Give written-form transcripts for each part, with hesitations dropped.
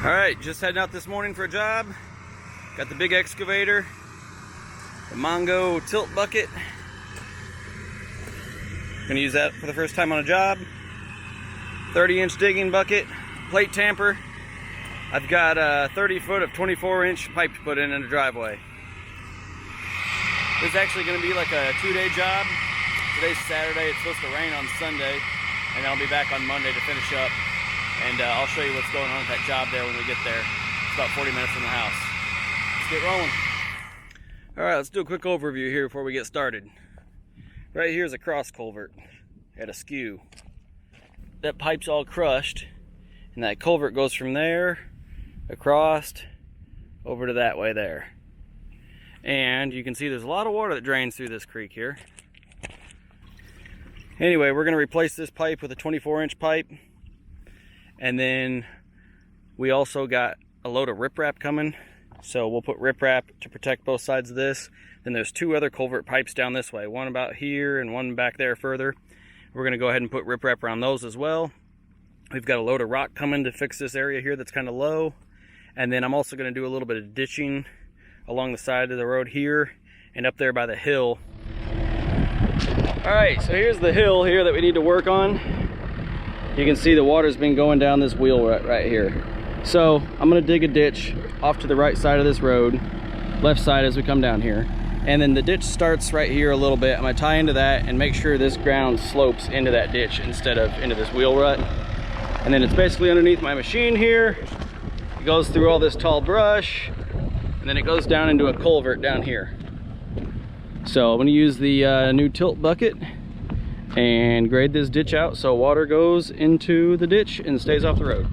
Alright, just heading out this morning for a job. Got the big excavator, the Mongo tilt bucket. Gonna use that for the first time on a job. 30-inch digging bucket, plate tamper. I've got 30 foot of 24-inch pipe to put in a driveway. This is actually gonna be like a 2-day job. Today's Saturday, it's supposed to rain on Sunday, and I'll be back on Monday to finish up. And I'll show you what's going on with that job there when we get there. It's about 40 minutes from the house. Let's get rolling. All right, let's do a quick overview here before we get started. Right here is a cross culvert at a skew. That pipe's all crushed, and that culvert goes from there across over to that way there. And you can see there's a lot of water that drains through this creek here. Anyway, we're going to replace this pipe with a 24-inch pipe. And then we also got a load of riprap coming. So we'll put riprap to protect both sides of this. Then there's 2 other culvert pipes down this way. One about here and one back there further. We're going to go ahead and put riprap around those as well. We've got a load of rock coming to fix this area here that's kind of low. And then I'm also going to do a little bit of ditching along the side of the road here and up there by the hill. Alright, so here's the hill here that we need to work on. You can see the water's been going down this wheel right here. So I'm gonna dig a ditch off to the right side of this road, left side as we come down here. And then the ditch starts right here a little bit. I'm gonna tie into that and make sure this ground slopes into that ditch instead of into this wheel rut. And then it's basically underneath my machine here. It goes through all this tall brush, and then it goes down into a culvert down here. So I'm gonna use the new tilt bucket and grade this ditch out so water goes into the ditch and stays off the road.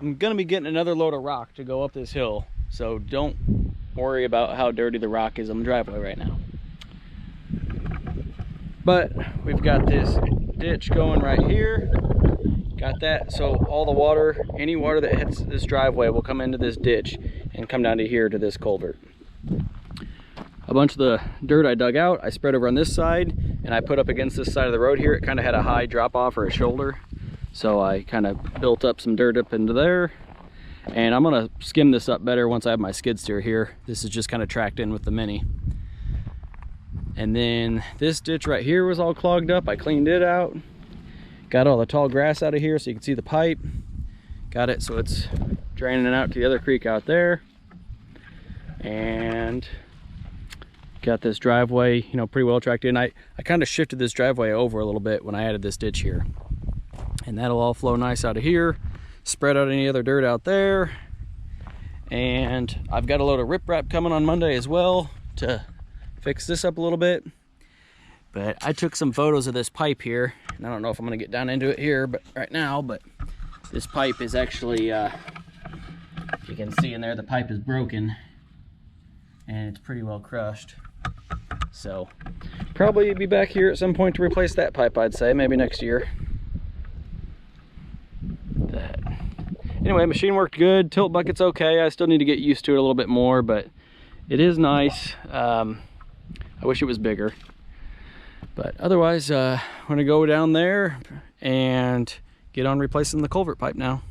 I'm gonna be getting another load of rock to go up this hill, so don't worry about how dirty the rock is on the driveway right now. But we've got this ditch going right here. Got that, so all the water, any water that hits this driveway will come into this ditch and come down to here to this culvert. A bunch of the dirt I dug out, I spread over on this side, and I put up against this side of the road here. It kind of had a high drop off or a shoulder, so I kind of built up some dirt up into there. And I'm gonna skim this up better once I have my skid steer here. This is just kind of tracked in with the Mini. And then this ditch right here was all clogged up. I cleaned it out. Got all the tall grass out of here so you can see the pipe. Got it so it's draining it out to the other creek out there. And got this driveway, you know, pretty well tracked in. I kind of shifted this driveway over a little bit when I added this ditch here. And that'll all flow nice out of here. Spread out any other dirt out there. And I've got a load of riprap coming on Monday as well to fix this up a little bit. But I took some photos of this pipe here, and I don't know if I'm gonna get down into it here but right now, but this pipe is actually, you can see in there, the pipe is broken and it's pretty well crushed. So probably be back here at some point to replace that pipe, I'd say, maybe next year. Anyway, machine worked good. Tilt bucket's okay. I still need to get used to it a little bit more, but it is nice. I wish it was bigger. But otherwise, I'm gonna go down there and get on replacing the culvert pipe now.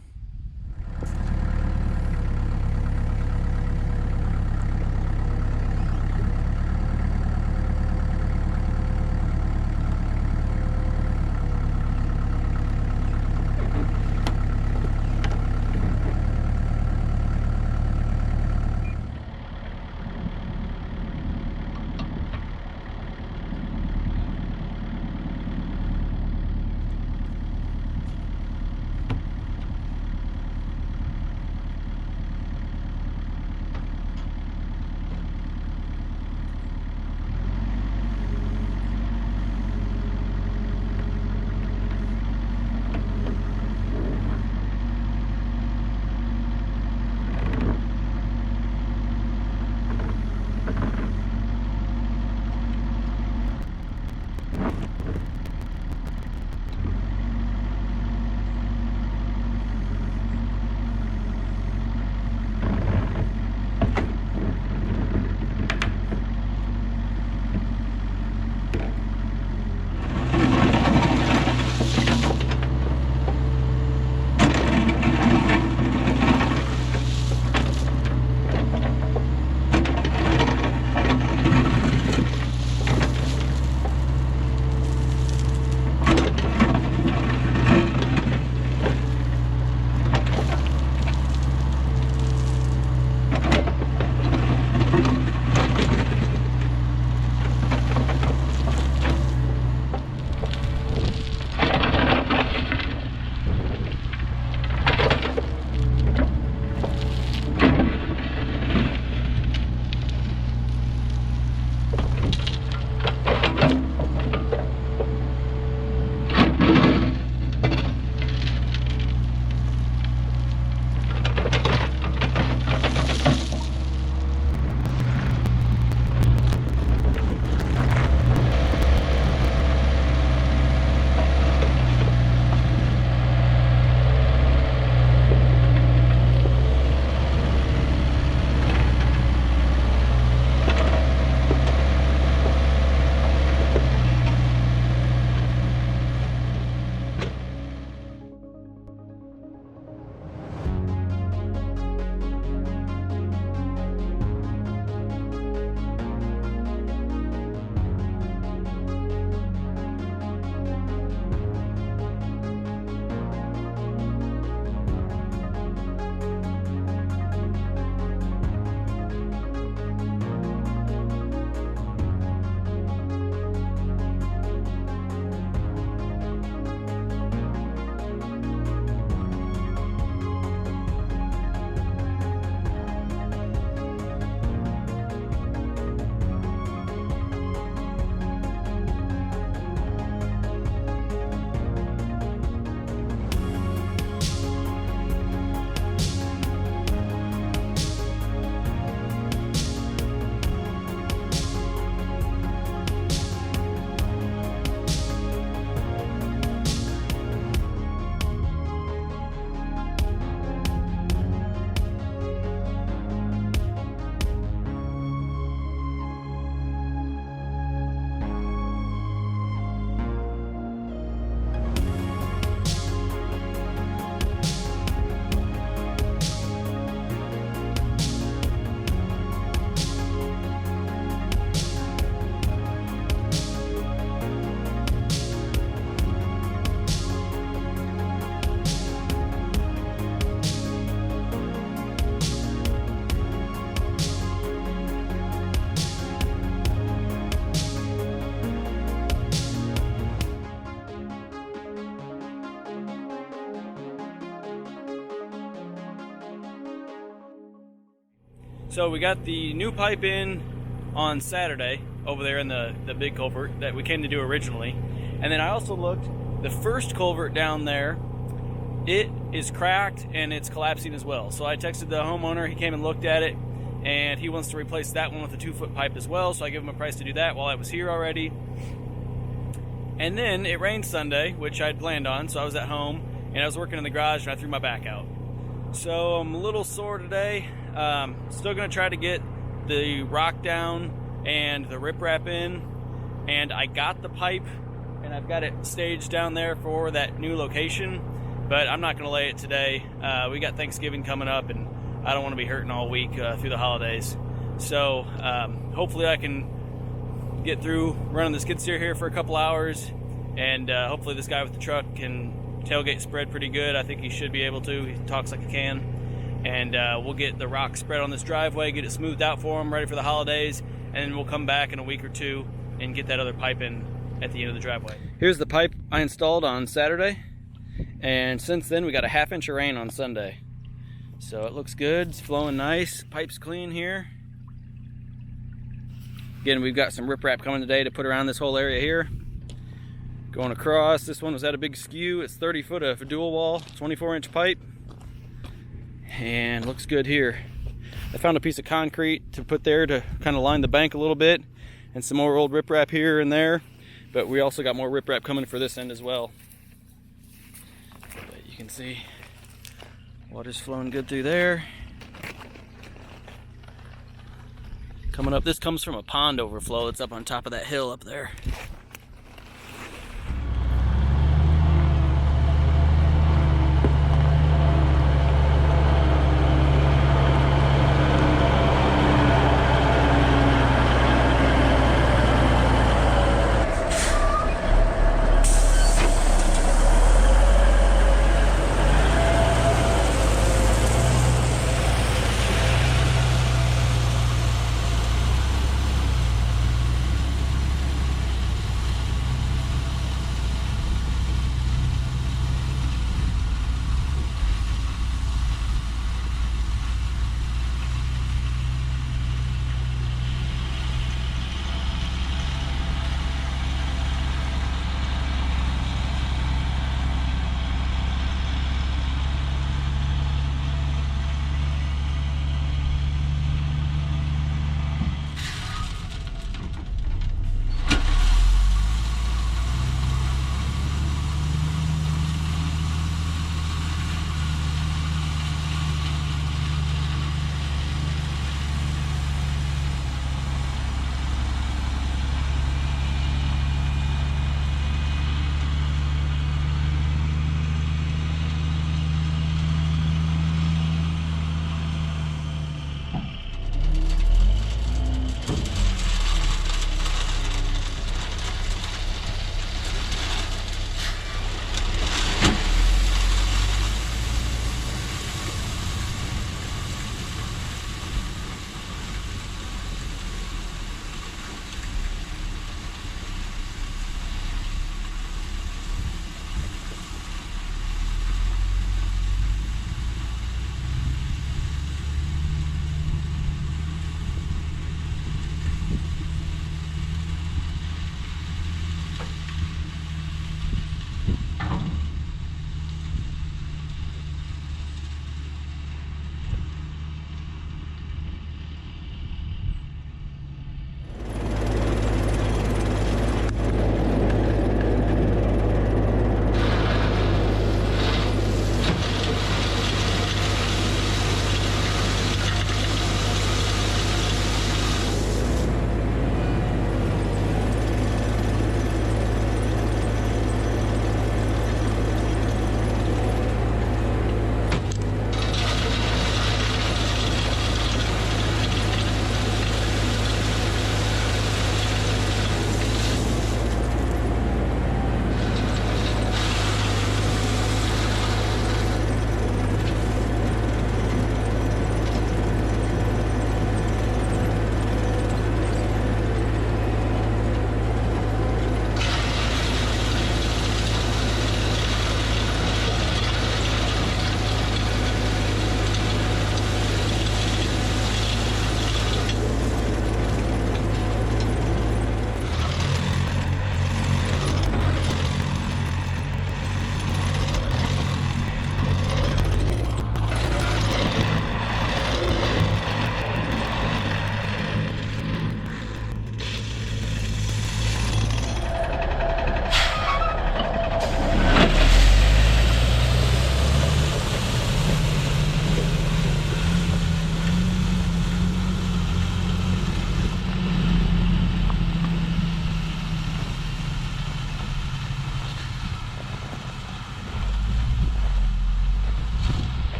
So we got the new pipe in on Saturday over there in the big culvert that we came to do originally. And then I also looked, the first culvert down there, it is cracked and it's collapsing as well. So I texted the homeowner, he came and looked at it, and he wants to replace that one with a 2-foot pipe as well. So I gave him a price to do that while I was here already. And then it rained Sunday, which I'd planned on, so I was at home and I was working in the garage and I threw my back out. So I'm a little sore today. Still gonna try to get the rock down and the riprap in, and I got the pipe and I've got it staged down there for that new location, but I'm not gonna lay it today. We got Thanksgiving coming up and I don't want to be hurting all week through the holidays. So hopefully I can get through running the skid steer here for a couple hours, and hopefully this guy with the truck can tailgate spread pretty good. I think he should be able to. He talks like he can. And we'll get the rock spread on this driveway, get it smoothed out for him, ready for the holidays, and then we'll come back in a week or two and get that other pipe in at the end of the driveway. Here's the pipe I installed on Saturday, and since then we got a 1/2 inch of rain on Sunday. So it looks good, it's flowing nice, pipe's clean here. Again, we've got some riprap coming today to put around this whole area here. Going across, this one was at a big skew. It's 30 foot of dual wall, 24-inch pipe. And looks good here. I found a piece of concrete to put there to kind of line the bank a little bit, and some more old riprap here and there. But we also got more riprap coming for this end as well. But you can see water's flowing good through there. Coming up, this comes from a pond overflow that's up on top of that hill up there.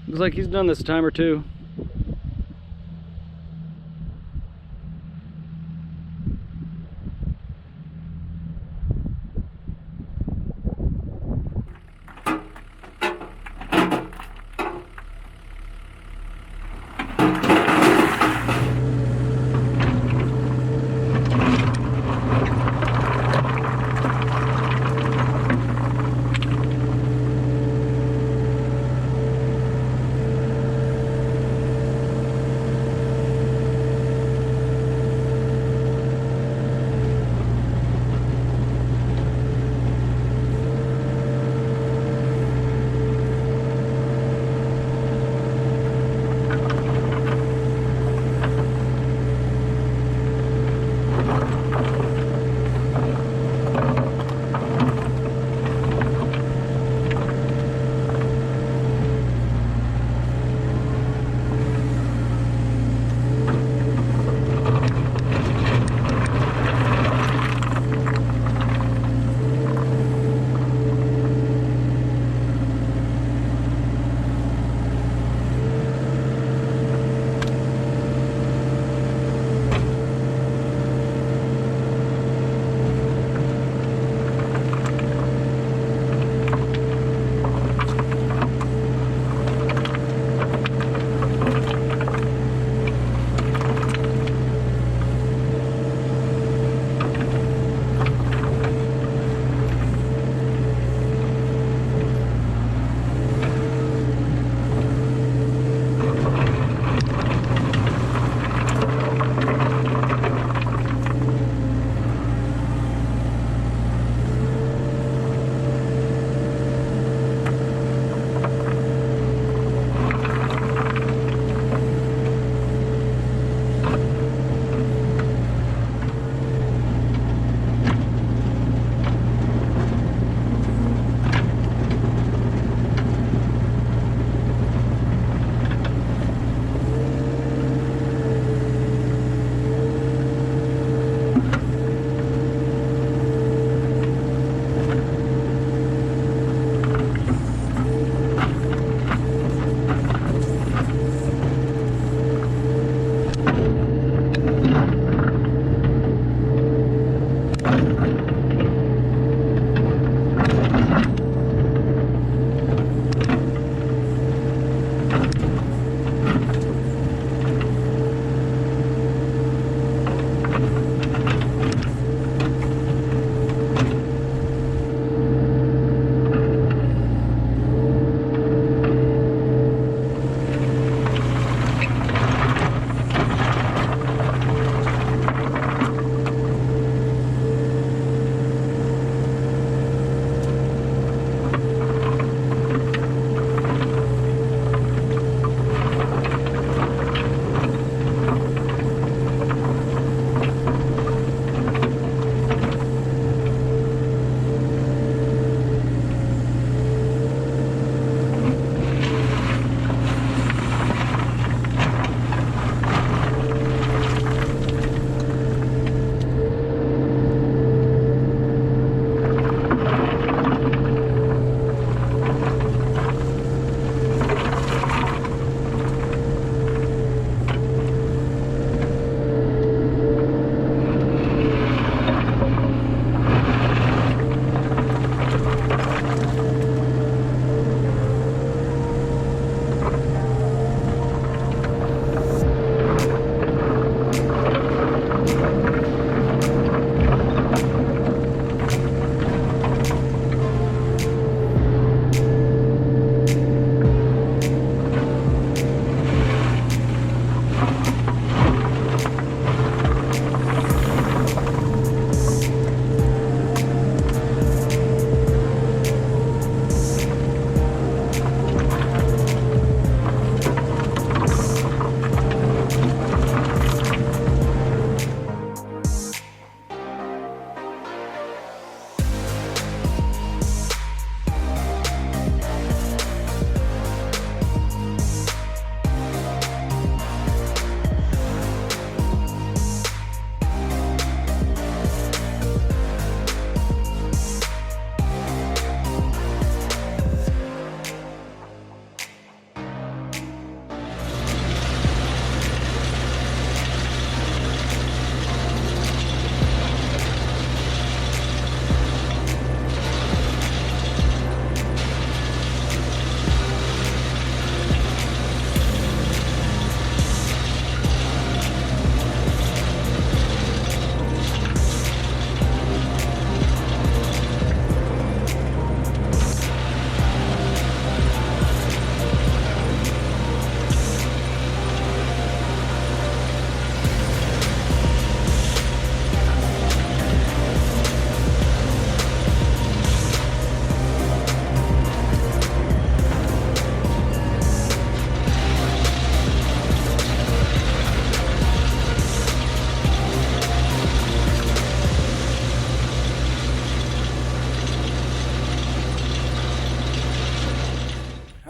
Looks like he's done this a time or two.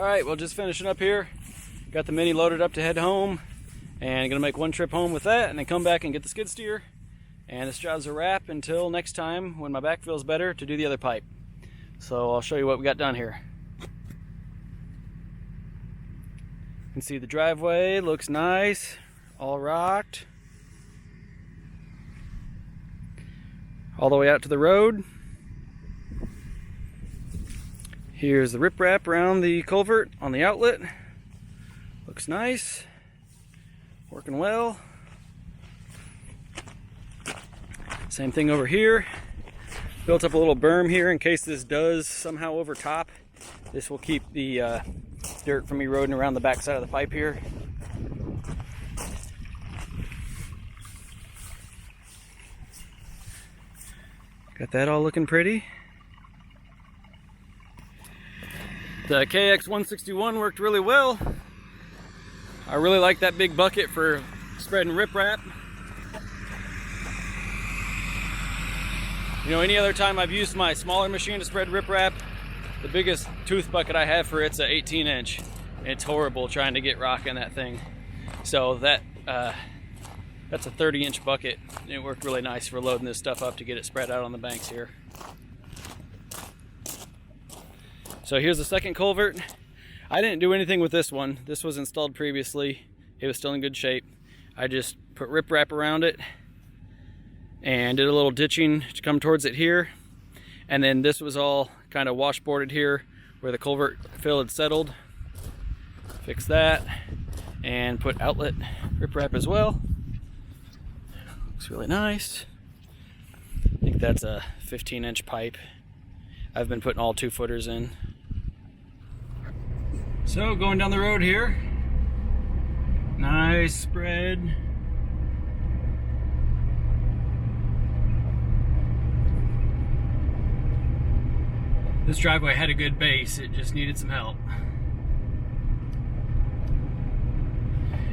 All right, well, just finishing up here. Got the Mini loaded up to head home, and gonna make one trip home with that and then come back and get the skid steer. And this job's a wrap until next time when my back feels better to do the other pipe. So I'll show you what we got done here. You can see the driveway looks nice, all rocked. All the way out to the road. Here's the riprap around the culvert on the outlet. Looks nice, working well. Same thing over here. Built up a little berm here in case this does somehow overtop. This will keep the dirt from eroding around the back side of the pipe here. Got that all looking pretty. The KX161 worked really well. I really like that big bucket for spreading riprap. You know, any other time I've used my smaller machine to spread riprap, the biggest tooth bucket I have for it's a 18-inch. It's horrible trying to get rock in that thing. So that's a 30-inch bucket. It worked really nice for loading this stuff up to get it spread out on the banks here. So here's the second culvert. I didn't do anything with this one. This was installed previously. It was still in good shape. I just put riprap around it and did a little ditching to come towards it here. And then this was all kind of washboarded here where the culvert fill had settled. Fix that and put outlet riprap as well. Looks really nice. I think that's a 15-inch pipe. I've been putting all 2-footers in. So going down the road here, nice spread. This driveway had a good base, it just needed some help.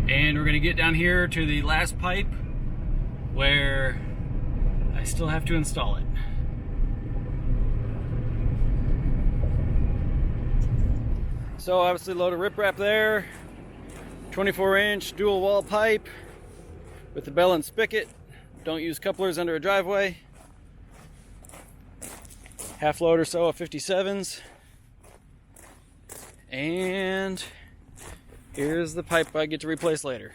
And we're gonna get down here to the last pipe where I still have to install it. So obviously loaded riprap there, 24-inch dual wall pipe with the bell and spigot. Don't use couplers under a driveway. Half load or so of 57s. And here's the pipe I get to replace later.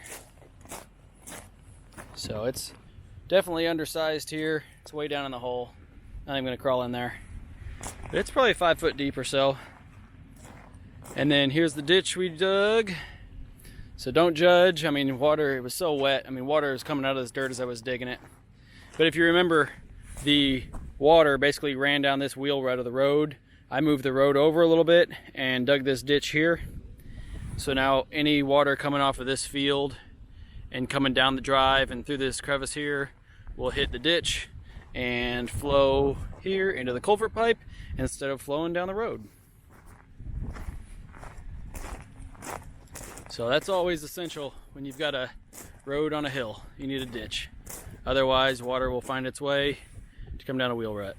So it's definitely undersized here. It's way down in the hole. Not even gonna crawl in there. But it's probably 5 foot deep or so. And then here's the ditch we dug. So don't judge. I mean, water, it was so wet. I mean, water is coming out of this dirt as I was digging it. But if you remember, the water basically ran down this wheel rut of the road. I moved the road over a little bit and dug this ditch here. So now any water coming off of this field and coming down the drive and through this crevice here will hit the ditch and flow here into the culvert pipe instead of flowing down the road. So that's always essential when you've got a road on a hill. You need a ditch. Otherwise, water will find its way to come down a wheel rut.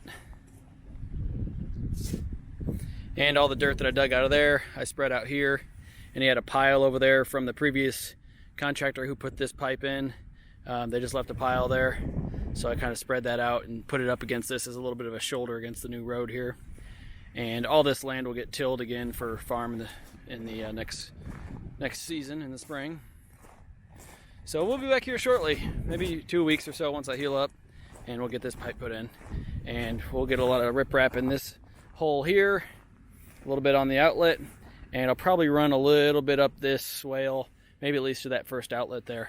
And all the dirt that I dug out of there, I spread out here. And he had a pile over there from the previous contractor who put this pipe in. They just left a pile there. So I kind of spread that out and put it up against this as a little bit of a shoulder against the new road here. And all this land will get tilled again for farm in the next season in the spring. So we'll be back here shortly, maybe 2 weeks or so once I heal up, and we'll get this pipe put in. And we'll get a lot of riprap in this hole here, a little bit on the outlet, and I'll probably run a little bit up this swale, maybe at least to that first outlet there.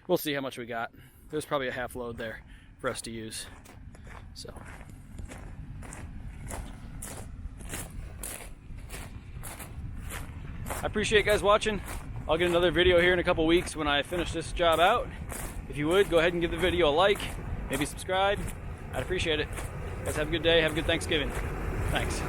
We'll see how much we got. There's probably a half load there for us to use. So. I appreciate you guys watching. I'll get another video here in a couple weeks when I finish this job out. If you would, go ahead and give the video a like, maybe subscribe. I'd appreciate it. You guys have a good day, have a good Thanksgiving. Thanks.